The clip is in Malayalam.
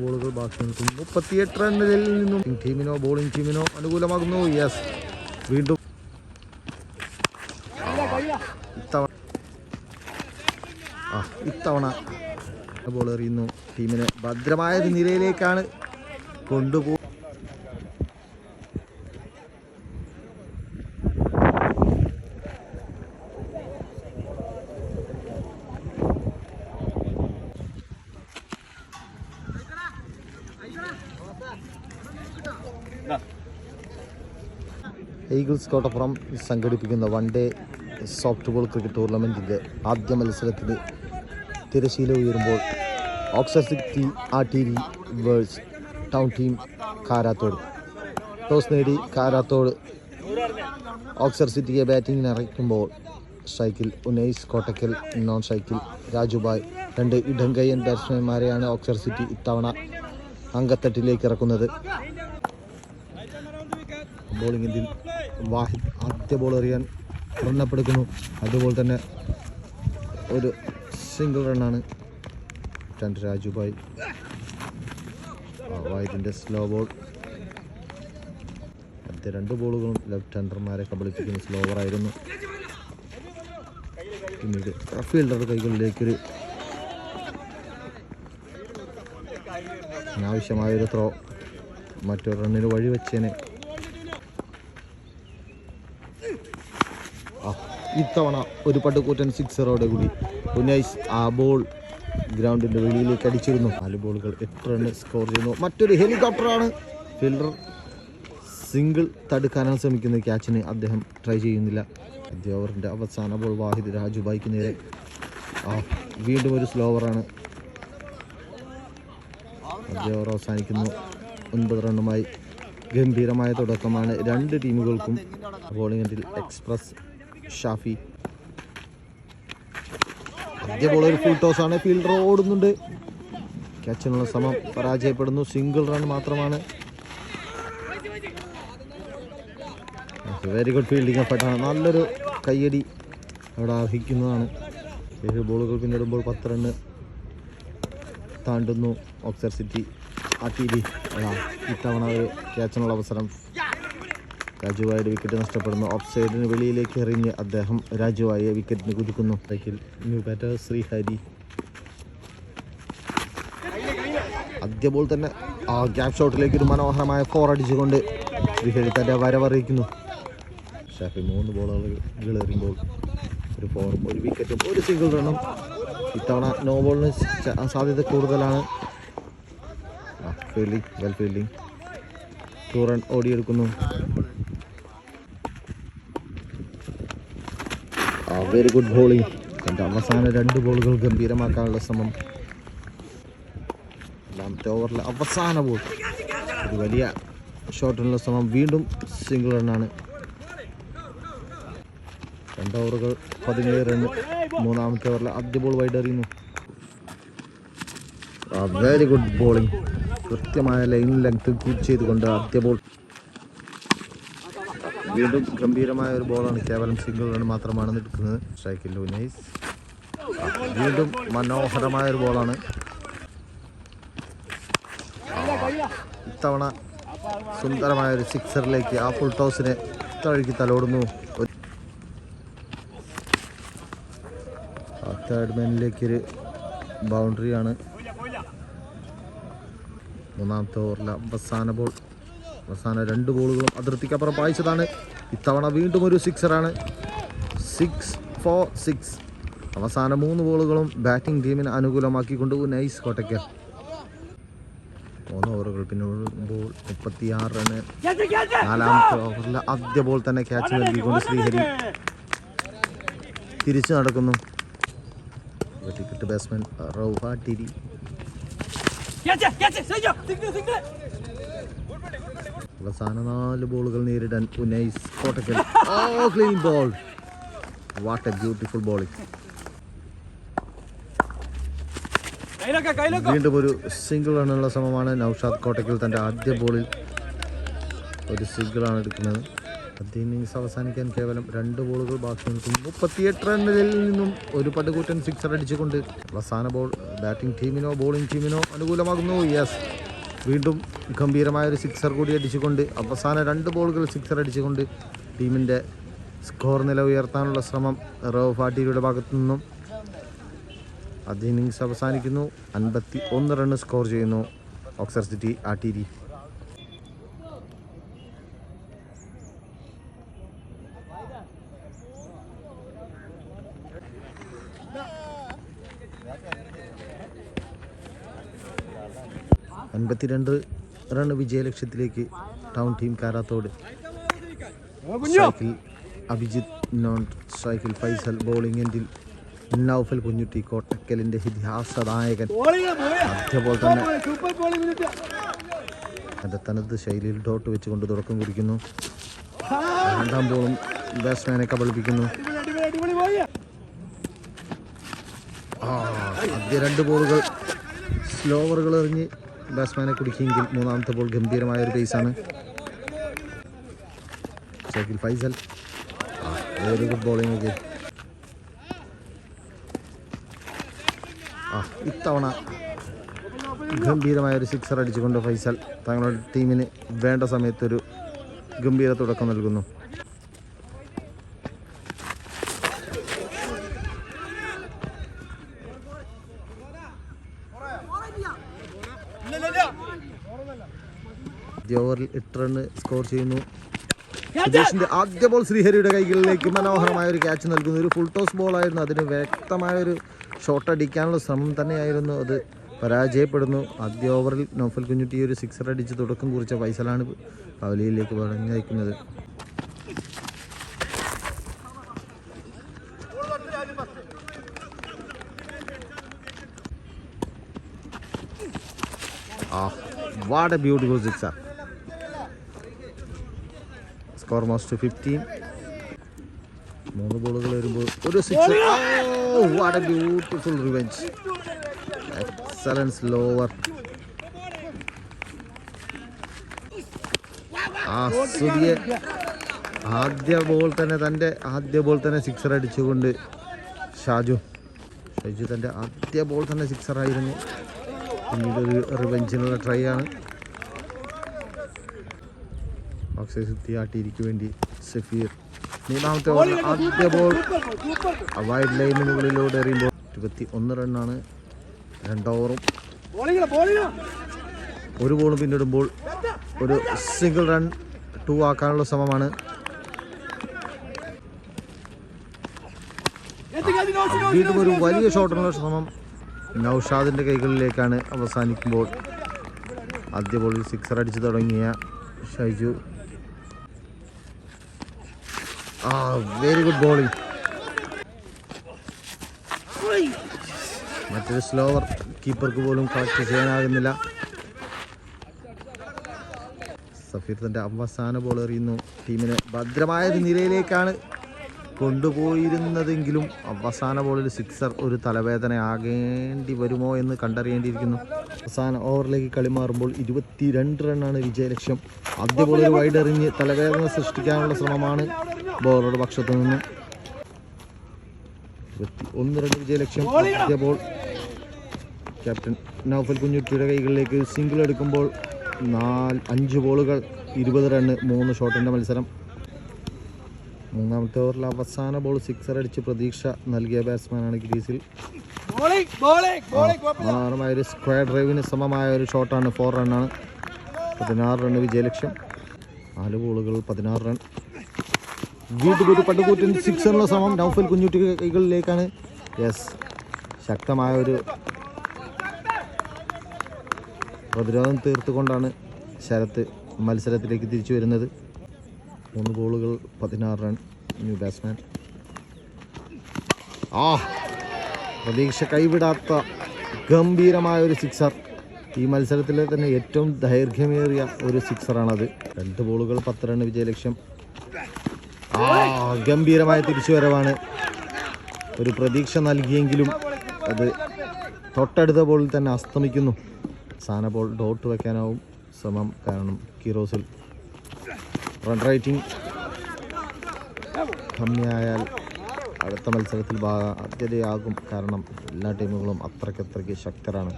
ബോളുകൾ ബാക്കി നിൽക്കുന്നു. 38 റണ്ണിൽ നിന്നും ബോളിംഗ് ടീമിനോ അനുകൂലമാകുന്നു. യെസ്, വീണ്ടും ഇത്തവണ ബോൾ എറിയുന്നു. ടീമിനെ ഭദ്രമായ ഒരു നിലയിലേക്കാണ് കൊണ്ടുപോകുന്നത്. ഈഗിൾസ് കോട്ടപ്പുറം സംഘടിപ്പിക്കുന്ന one day soft ball cricket ടൂർണമെൻറ്റിൻ്റെ ആദ്യ മത്സരത്തിന് തിരശ്ശീല ഉയരുമ്പോൾ Oxford city Atteeri versus town team Karathode. Toss നേടി കാരാത്തോട് ഓക്സർ സിറ്റിയെ ബാറ്റിങ്ങിന് ഇറക്കുമ്പോൾ സ്ട്രൈക്കിൽ ഉനൈസ് കോട്ടക്കൽ, നോൺ സ്ട്രൈക്കിൽ രാജുഭായ്. 2 ഇടംകയ്യൻ ബാറ്റ്സ്മാൻമാരെയാണ് ഓക്സർ സിറ്റി ഇത്തവണ അങ്കത്തട്ടിലേക്ക് ഇറക്കുന്നത്. ബോളിംഗിൽ വാഹിദ് ആദ്യ ബോൾ എറിയാൻ റണ്ണപ്പെടുക്കുന്നു. അതുപോലെ തന്നെ ഒരു സിംഗിൾ റണ്ണാണ്. 2 രാജുഭായ്. വാഹിദിൻ്റെ സ്ലോ ബോൾ. ആദ്യ 2 ബോളുകളും ലെഫ്റ്റ് ഹാൻഡർമാരെ കബളിപ്പിക്കുന്ന സ്ലോവറായിരുന്നു. പിന്നീട് ഫീൽഡർ കൈകളിലേക്കൊരു അനാവശ്യമായൊരു ത്രോ മറ്റൊരു റണ്ണിന് വഴിവെച്ചേനെ. ഇത്തവണ ഒരു പട്ടുകൂറ്റൻ 6 കൂടി ഉനൈസ് ആ ബോൾ ഗ്രൗണ്ടിൻ്റെ വെളിയിലേക്ക് അടിച്ചിരുന്നു. 4 ബോളുകൾ 8 റണ്ണ് സ്കോർ ചെയ്യുന്നു. മറ്റൊരു ഹെലികോപ്റ്ററാണ്. ഫീൽഡർ സിംഗിൾ തടുക്കാനാണ് ശ്രമിക്കുന്നത്. ക്യാച്ചിന് അദ്ദേഹം ട്രൈ ചെയ്യുന്നില്ല. ആദ്യ ഓവറിൻ്റെ അവസാന ബോൾ വാഹിദ് രാജുഭായ്ക്ക് നേരെ. വീണ്ടും ഒരു സ്ലോവറാണ്. ആദ്യ ഓവർ അവസാനിക്കുന്നു 9 റണ്ണുമായി. ഗംഭീരമായ തുടക്കമാണ് 2 ടീമുകൾക്കും. ബോളിംഗിൽ എക്സ്പ്രസ് ഷാഫി. ആദ്യ ബോൾ ഒരു ഫുൾ ടോസ് ആണ്. ഫീൽഡർ ഓടുന്നുണ്ട്. ക്യാച്ചിനുള്ള ശ്രമം പരാജയപ്പെടുന്നു. സിംഗിൾ റൺ മാത്രമാണ്. വെരി ഗുഡ് ഫീൽഡിംഗ് എഫർട്ടാണ്. നല്ലൊരു കയ്യടി അവിടെ അർഹിക്കുന്നതാണ്. 7 ബോളുകൾ പിന്നിടുമ്പോൾ 10 റണ്ണ് താണ്ടുന്നു ഓക്സർ സിറ്റി ആർട്ടിരി. ഇത്തവണ ഒരു ക്യാച്ചിനുള്ള അവസരം. രാജുവായുടെ വിക്കറ്റ് നഷ്ടപ്പെടുന്നു. ഓഫ് സൈഡിന് വെളിയിലേക്ക് എറിഞ്ഞ് അദ്ദേഹം രാജുവായെ വിക്കറ്റിന് കുതിക്കുന്നു. New batter Sreehari. ആദ്യ ബോൾ തന്നെ ഗ്യാപ്പ് ഷോട്ടിലേക്ക് ഒരു മനോഹരമായ 4 അടിച്ചുകൊണ്ട് ശ്രീഹരി തൻ്റെ വരവറിയിക്കുന്നു. ഷാഫി 3 ബോളുകൾ എറിയുമ്പോൾ ഒരു 4ഉം 1 വിക്കറ്റും 1 സിംഗിൾ റണ്ണും. ഇത്തവണ നോ ബോളിന് സാധ്യത കൂടുതലാണ്. Fielding, well fielding. 2 റൺ ഓടിയെടുക്കുന്നു. Very good bowling. തൻ്റെ അവസാന 2 ബോളുകൾ ഗംഭീരമാക്കാനുള്ള ശ്രമം. 4ാമത്തെ ഓവറിലെ അവസാന ബോൾ ഒരു വലിയ ഷോട്ടിനുള്ള ശ്രമം. വീണ്ടും സിംഗിൾ റണ്ണാണ്. 2 ഓവറുകൾ 17 റണ്ണ്. 3ാമത്തെ ഓവറിലെ ആദ്യ ബോൾ വൈഡ് എറിയുന്നു. Very good bowling. കൃത്യമായ ലൈൻ ലെങ്ത് കീപ്പ് ചെയ്തുകൊണ്ട് ആദ്യ ബോൾ. വീണ്ടും ഗംഭീരമായ ഒരു ബോളാണ്. കേവലം സിംഗിൾ റൺ മാത്രമാണ് എടുക്കുന്നത്. സ്ട്രൈക്കിൽ ഉനൈസ്. വീണ്ടും മനോഹരമായൊരു ബോളാണ്. ഇത്തവണ സുന്ദരമായൊരു 6റിലേക്ക് ആ ഫുൾ ടോസിനെ തഴുകി തലോടുന്നു. തേർഡ് മാനിലേക്കൊരു ബൗണ്ടറിയാണ്. 3ാമത്തെ ഓവറിലെ അവസാന ബോൾ. അവസാന 2 ബോളുകളും അതിർത്തിക്കപ്പുറം പായിച്ചതാണ്. ഇത്തവണ വീണ്ടും ഒരു 6റാണ്. 6 4 6. അവസാന 3 ബോളുകളും ബാറ്റിംഗ് ടീമിന് അനുകൂലമാക്കിക്കൊണ്ട് ഉനൈസ് കോട്ടക്കൽ. 3 ഓവറുകൾ പിന്നിടുമ്പോൾ 36 റണ്ണ്. 4ാമത്തെ ഓവറിലെ ആദ്യ ബോൾ തന്നെ ക്യാച്ച് നൽകിക്കൊണ്ട് ശ്രീഹരി തിരിച്ചു നടക്കുന്നു. ടിക്കറ്റ് ബാറ്റ്സ്മാൻ റൗഹാട്ടിരി. അവസാന 4 ബോളുകൾ നേരിടാൻ Unais Kottakkal. Clean ball. What a beautiful bowling. വീണ്ടും ഒരു സിംഗിൾ റണ്ണുള്ള ശ്രമമാണ്. നൗഷാദ് കോട്ടക്കൽ തൻ്റെ ആദ്യ ബോളിൽ ഒരു സിംഗിളാണ് എടുക്കുന്നത്. ആദ്യ ഇന്നിങ്സ് അവസാനിക്കാൻ കേവലം 2 ബോളുകൾ ബാക്കി നിൽക്കുന്നു. 38 റണ്ണിൽ നിന്നും ഒരു പടുകൂറ്റൻ സിക്സർ അടിച്ചുകൊണ്ട് അവസാന ബോൾ ബാറ്റിംഗ് ടീമിനോ ബോളിംഗ് ടീമിനോ അനുകൂലമാകുന്നു. യെസ്, വീണ്ടും ഗംഭീരമായൊരു സിക്സർ കൂടി അടിച്ചുകൊണ്ട് അവസാന 2 ബോളുകൾ സിക്സർ അടിച്ചുകൊണ്ട് ടീമിൻ്റെ സ്കോർ നില ഉയർത്താനുള്ള ശ്രമം റവ് ഫാട്ടിയുടെ ഭാഗത്തു നിന്നും. ആദ്യ ഇന്നിങ്സ് അവസാനിക്കുന്നു. 51 റണ്ണ് സ്കോർ ചെയ്യുന്നു ഓക്സ്ഫോർഡ് സിറ്റി ആട്ടീരി. റണ്ണ് വിജയലക്ഷ്യത്തിലേക്ക് ടൗൺ ടീം കാരാത്തോട്. സ്ട്രൈക്കിൽ അഭിജിത്ത്, നോൺ സ്ട്രൈക്കിൽ ഫൈസൽ, ബോളിംഗ് എൻഡിൽ നൗഫൽ കുഞ്ഞുട്ടി, കോട്ടക്കലിൻ്റെ ഇതിഹാസ നായകൻ. അതേപോലെ തന്നെ തൻ്റെ തനത് ശൈലിയിൽ ഡോട്ട് വെച്ചുകൊണ്ട് തുടക്കം കുറിക്കുന്നു. രണ്ടാം ബോളും ബാറ്റ്സ്മാനെ കബളിപ്പിക്കുന്നു. ആദ്യ 2 ബോളുകൾ സ്ലോവറുകൾ എറിഞ്ഞ് ബാറ്റ്സ്മാനെ കുടിക്കുമെങ്കിൽ മൂന്നാമത്തെ ബോൾ ഗംഭീരമായൊരു പേസാണ്. Shaikhil Faisal, very good bowling. ഇത്തവണ ഗംഭീരമായൊരു സിക്സർ അടിച്ചുകൊണ്ട് ഫൈസൽ തങ്ങളുടെ ടീമിന് വേണ്ട സമയത്തൊരു ഗംഭീര തുടക്കം നൽകുന്നു. ആദ്യ ഓവറിൽ 8 റണ്ണ് സ്കോർ ചെയ്യുന്നു. സുധീഷിന്റെ ആദ്യ ബോൾ ശ്രീഹരിയുടെ കൈകളിലേക്ക് മനോഹരമായ ഒരു ക്യാച്ച് നൽകുന്നു. ഒരു ഫുൾ ടോസ് ബോളായിരുന്നു. അതിന് വ്യക്തമായൊരു ഷോട്ട് അടിക്കാനുള്ള ശ്രമം തന്നെയായിരുന്നു. അത് പരാജയപ്പെടുന്നു. ആദ്യ ഓവറിൽ നൗഫൽ കുഞ്ഞുട്ടി ഒരു സിക്സർ അടിച്ച് തുടക്കം കുറിച്ച ഫൈസലാണ് പവലിയിലേക്ക് പറഞ്ഞയക്കുന്നത്. What a beautiful sixer. Score almost 15. 3 ബോളുകൾ വരുമ്പോൾ ഒരു sixer. What a beautiful revenge. Excellent slower. സുധിയെ ആദ്യ ബോൾ തന്നെ സിക്സർ അടിച്ചുകൊണ്ട് ഷാജു തൻ്റെ ആദ്യ ബോൾ തന്നെ സിക്സർ ആയിരുന്നു. പിന്നീട് ഒരു റിവെഞ്ചിനുള്ള ട്രൈ ആണ്. ഓക്സ്ഫോർഡ് സിറ്റി ആട്ടിരിക്ക് വേണ്ടി സഫീർ. മൂന്നാമത്തെ ഓവറിൽ ആദ്യ ബോൾ വൈഡ് ലൈനിന് മുകളിലൂടെ എറിയുമ്പോൾ 21 റണ്ണാണ്. 2 ഓവറും 1 ബോളും പിന്നിടുമ്പോൾ ഒരു സിംഗിൾ റൺ 2 ആക്കാനുള്ള ശ്രമമാണ്. വീണ്ടും ഒരു വലിയ ഷോട്ടിനുള്ള ശ്രമം നൗഷാദിൻ്റെ കൈകളിലേക്കാണ്. അവസാനിക്കുമ്പോൾ ആദ്യ ബോളിൽ സിക്സർ അടിച്ച് തുടങ്ങിയ ഷൈജു. Very good bowling. മറ്റൊരു സ്ലോവർ കീപ്പർക്ക് പോലും കളക്ട് ചെയ്യാനാകുന്നില്ല. സഫീർ തൻ്റെ അവസാന ബോൾ എറിയുന്നു. ടീമിനെ ഭദ്രമായൊരു നിലയിലേക്കാണ് കൊണ്ടുപോയിരുന്നതെങ്കിലും അവസാന ബോളിൽ സിക്സർ ഒരു തലവേദന ആകേണ്ടി വരുമോ എന്ന് കണ്ടറിയേണ്ടിയിരിക്കുന്നു. അവസാന ഓവറിലേക്ക് കളി മാറുമ്പോൾ 22 റണ്ണാണ് വിജയലക്ഷ്യം. ആദ്യ ബോളിൽ വൈഡ് എറിഞ്ഞ് തലവേദന സൃഷ്ടിക്കാനുള്ള ശ്രമമാണ് ബോളറുടെ പക്ഷത്തു നിന്നും. 21 റൺ വിജയലക്ഷ്യം. ആദ്യ ബോൾ ക്യാപ്റ്റൻ നൗഫൽ കുഞ്ഞുട്ടിയുടെ കൈകളിലേക്ക് സിംഗിൾ എടുക്കുമ്പോൾ 5 ബോളുകൾ 20 റണ്ണ് 3 ഷോട്ടിൻ്റെ മത്സരം. മൂന്നാമത്തെ ഓവറിൽ അവസാന ബോൾ സിക്സർ അടിച്ച് പ്രതീക്ഷ നൽകിയ ബാറ്റ്സ്മാനാണ് ക്രീസിൽ. മനോഹരമായൊരു സ്ക്വയർ ഡ്രൈവിന് സമമായ ഒരു ഷോട്ടാണ്. 4 റണ്ണാണ്. 16 റണ്ണ് വിജയലക്ഷ്യം. 4 ബോളുകൾ 16 റൺ. വീണ്ടും ഒരു പടുകൂറ്റൻ സിക്സറിനുള്ള ശ്രമം നൗഫൽ കുഞ്ഞുട്ടി കൈകളിലേക്കാണ്. യെസ്, ശക്തമായൊരു പ്രതിരോധം തീർത്തുകൊണ്ടാണ് ശരത്ത് മത്സരത്തിലേക്ക് തിരിച്ചു വരുന്നത്. 3 ബോളുകൾ 16 റൺ. New batsman. പ്രതീക്ഷ കൈവിടാത്ത ഗംഭീരമായൊരു സിക്സർ. ഈ മത്സരത്തിലെ തന്നെ ഏറ്റവും ദൈർഘ്യമേറിയ ഒരു സിക്സറാണത്. 2 ബോളുകൾ 10 റൺ വിജയലക്ഷ്യം. ഗംഭീരമായ തിരിച്ചുവരവാണ്. ഒരു പ്രതീക്ഷ നൽകിയെങ്കിലും അത് തൊട്ടടുത്ത ബോളിൽ തന്നെ അസ്തമിക്കുന്നു. സാന ബോൾ ഡോട്ട് വയ്ക്കാനാവും ശ്രമം. കാരണം കിറോസിൽ റൺ റേറ്റിംഗ് കമ്മിയായാൽ അടുത്ത മത്സരത്തിൽ ബാധ്യതയാകും. കാരണം എല്ലാ ടീമുകളും അത്രയ്ക്കത്രയ്ക്ക് ശക്തരാണ്.